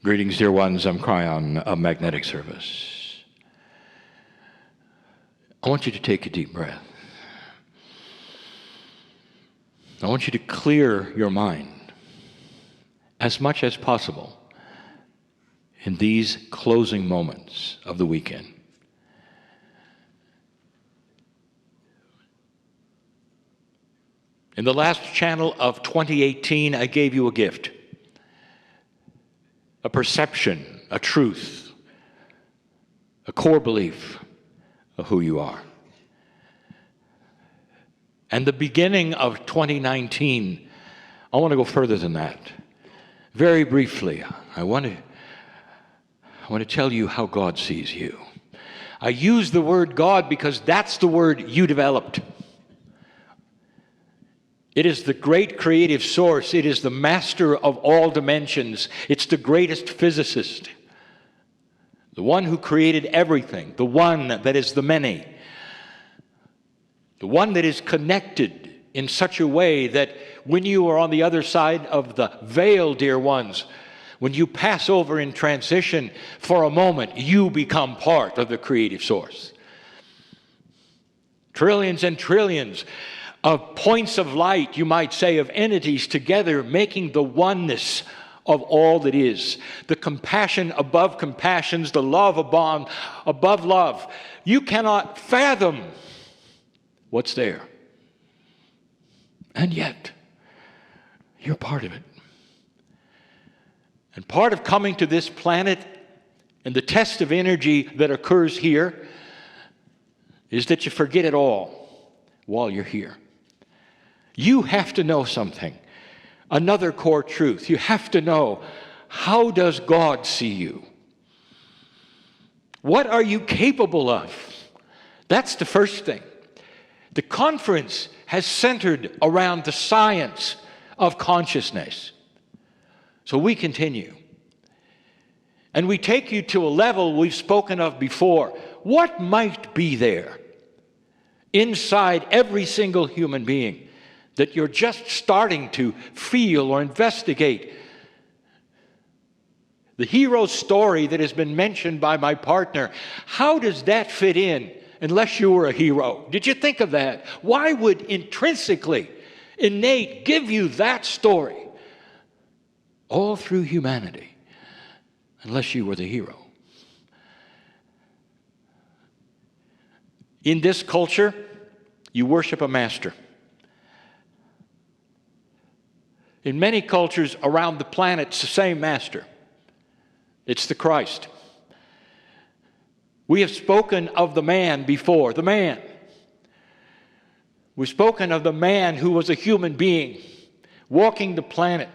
Greetings, dear ones. I'm Kryon of Magnetic Service. I want you to take a deep breath. I want you to clear your mind as much as possible in these closing moments of the weekend. In the last channel of 2018, I gave you a gift, a perception, a truth, a core belief of who you are. And the beginning of 2019, I want to go further than that. Very briefly, I want to tell you how God sees you. I use the word God because that's the word you developed. It is the great creative source. It is the master of all dimensions. It's the greatest physicist. The one who created everything. The one that is the many. The one that is connected in such a way that when you are on the other side of the veil, dear ones, when you pass over in transition for a moment, you become part of the creative source. Trillions and trillions of points of light, you might say, of entities together making the oneness of all that is. The compassion above compassions, the love above love. You cannot fathom what's there. And yet, you're part of it. And part of coming to this planet and the test of energy that occurs here is that you forget it all while you're here. You have to know something, another core truth. You have to know, how does God see you? What are you capable of? That's the first thing. The conference has centered around the science of consciousness. So we continue. And we take you to a level we've spoken of before. What might be there inside every single human being that you're just starting to feel or investigate? The hero story that has been mentioned by my partner, how does that fit in unless you were a hero? Did you think of that? Why would intrinsically, innate, give you that story all through humanity unless you were the hero? In this culture, you worship a master. In many cultures around the planet, it's the same master. It's the Christ. We have spoken of the man before, the man. We've spoken of the man who was a human being, walking the planet.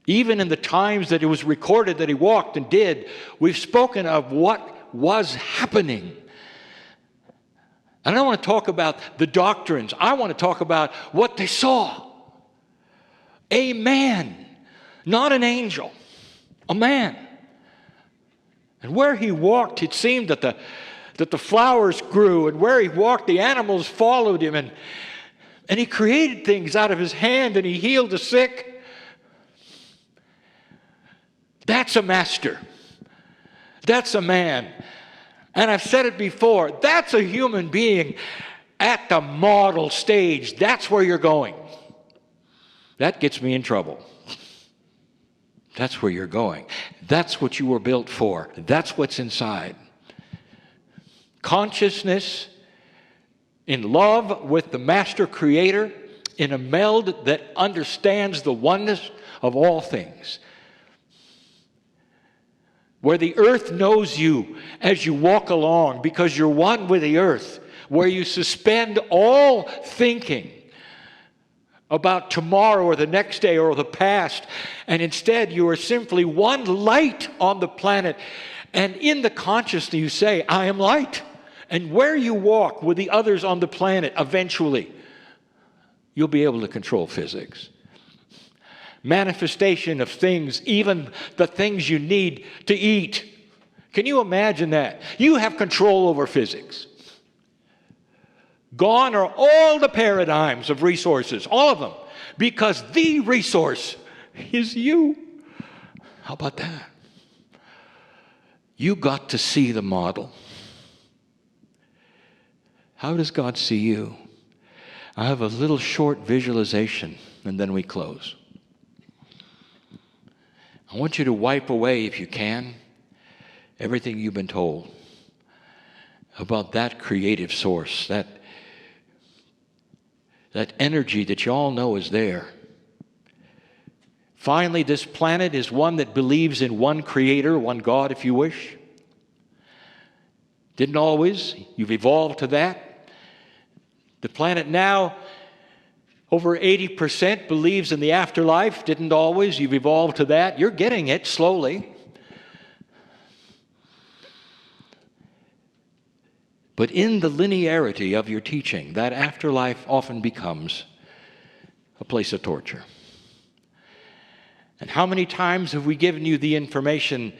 Even in the times that it was recorded that he walked and did, we've spoken of what was happening. And I don't want to talk about the doctrines. I want to talk about what they saw. A man, not an angel, a man. And where he walked, it seemed that the flowers grew, and where he walked, the animals followed him, and he created things out of his hand, and he healed the sick. That's a master. That's a man. And I've said it before, that's a human being at the model stage. That's where you're going. That gets me in trouble. That's where you're going. That's what you were built for. That's what's inside. Consciousness in love with the master creator, in a meld that understands the oneness of all things. Where the earth knows you as you walk along because you're one with the earth. Where you suspend all thinking about tomorrow or the next day or the past, and instead you are simply one light on the planet, and in the consciousness you say, I am light. And where you walk with the others on the planet, eventually you'll be able to control physics. Manifestation of things, even the things you need to eat. Can you imagine that? You have control over physics. Gone are all the paradigms of resources, all of them, because the resource is you. How about that? You got to see the model. How does God see you? I have a little short visualization, and then we close. I want you to wipe away, if you can, everything you've been told about that creative source, that energy that you all know is there. Finally, this planet is one that believes in one creator, one God, if you wish. Didn't always. You've evolved to that. The planet now, over 80% believes in the afterlife. Didn't always. You've evolved to that. You're getting it slowly. But in the linearity of your teaching, that afterlife often becomes a place of torture. And how many times have we given you the information?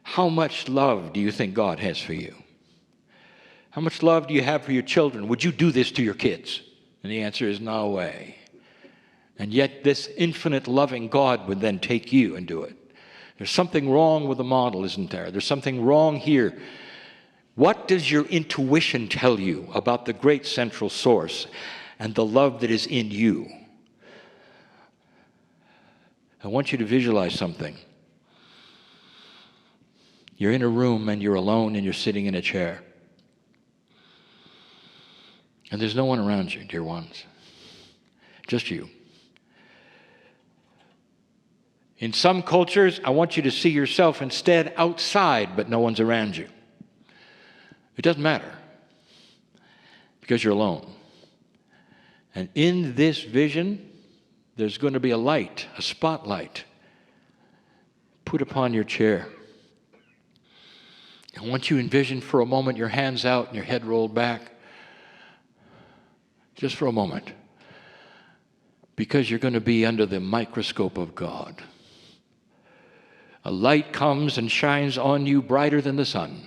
How much love do you think God has for you? How much love do you have for your children? Would you do this to your kids? And the answer is no way. And yet this infinite loving God would then take you and do it. There's something wrong with the model, isn't there? There's something wrong here. What does your intuition tell you about the great central source and the love that is in you? I want you to visualize something. You're in a room and you're alone and you're sitting in a chair. And there's no one around you, dear ones. Just you. In some cultures, I want you to see yourself instead outside, but no one's around you. It doesn't matter, because you're alone. And in this vision, there's going to be a light, a spotlight, put upon your chair. I want you to envision for a moment your hands out and your head rolled back. Just for a moment. Because you're going to be under the microscope of God. A light comes and shines on you brighter than the sun.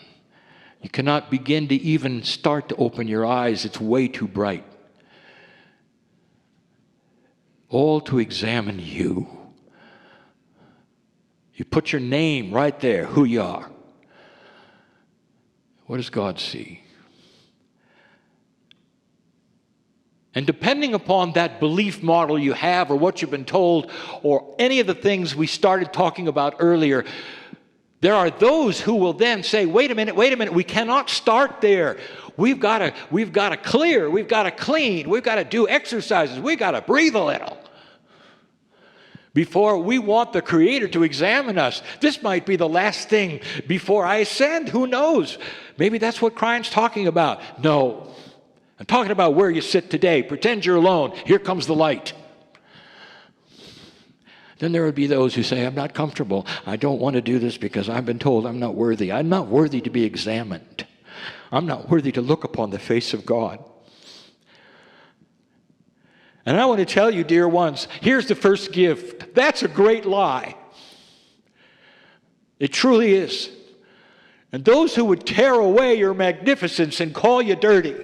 You cannot begin to even start to open your eyes. It's way too bright. All to examine you. You put your name right there, who you are. What does God see? And depending upon that belief model you have or what you've been told or any of the things we started talking about earlier, there are those who will then say, wait a minute, we cannot start there. We've got to clear, we've got to clean, we've got to do exercises, we've got to breathe a little before we want the Creator to examine us. This might be the last thing before I ascend. Who knows? Maybe that's what Kryon's talking about. No. I'm talking about where you sit today. Pretend you're alone. Here comes the light. Then there would be those who say, I'm not comfortable. I don't want to do this because I've been told I'm not worthy. I'm not worthy to be examined. I'm not worthy to look upon the face of God. And I want to tell you, dear ones, here's the first gift. That's a great lie. It truly is. And those who would tear away your magnificence and call you dirty,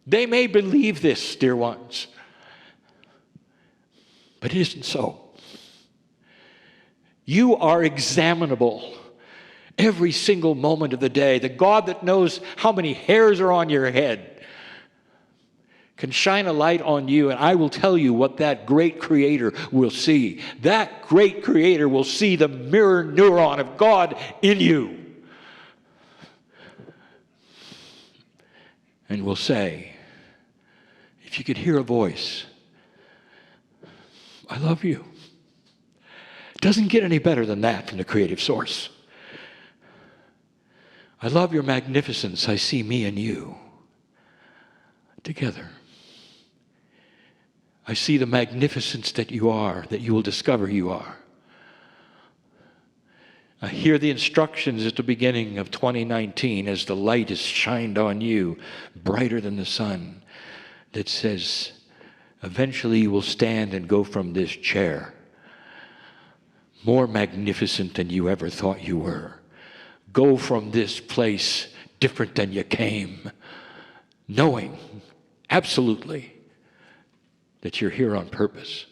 they may believe this, dear ones. But it isn't so. You are examinable every single moment of the day. The God that knows how many hairs are on your head can shine a light on you, and I will tell you what that great Creator will see. That great Creator will see the mirror neuron of God in you. And will say, if you could hear a voice, I love you. It doesn't get any better than that from the creative source. I love your magnificence. I see me and you together. I see the magnificence that you are, that you will discover you are. I hear the instructions at the beginning of 2019 as the light is shined on you, brighter than the sun, that says, eventually you will stand and go from this chair more magnificent than you ever thought you were. Go from this place different than you came, knowing absolutely that you're here on purpose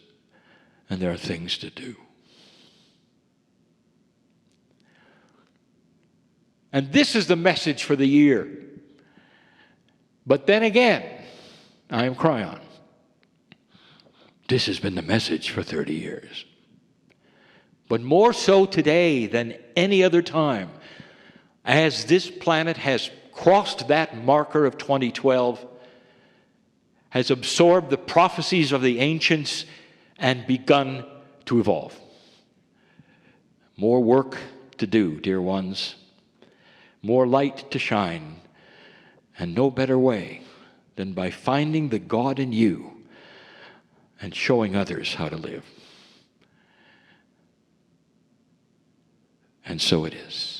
and there are things to do. And this is the message for the year. But then again, I am Kryon. This has been the message for 30 years. But more so today than any other time, as this planet has crossed that marker of 2012, has absorbed the prophecies of the ancients and begun to evolve. More work to do, dear ones. More light to shine. And no better way than by finding the God in you and showing others how to live. And so it is.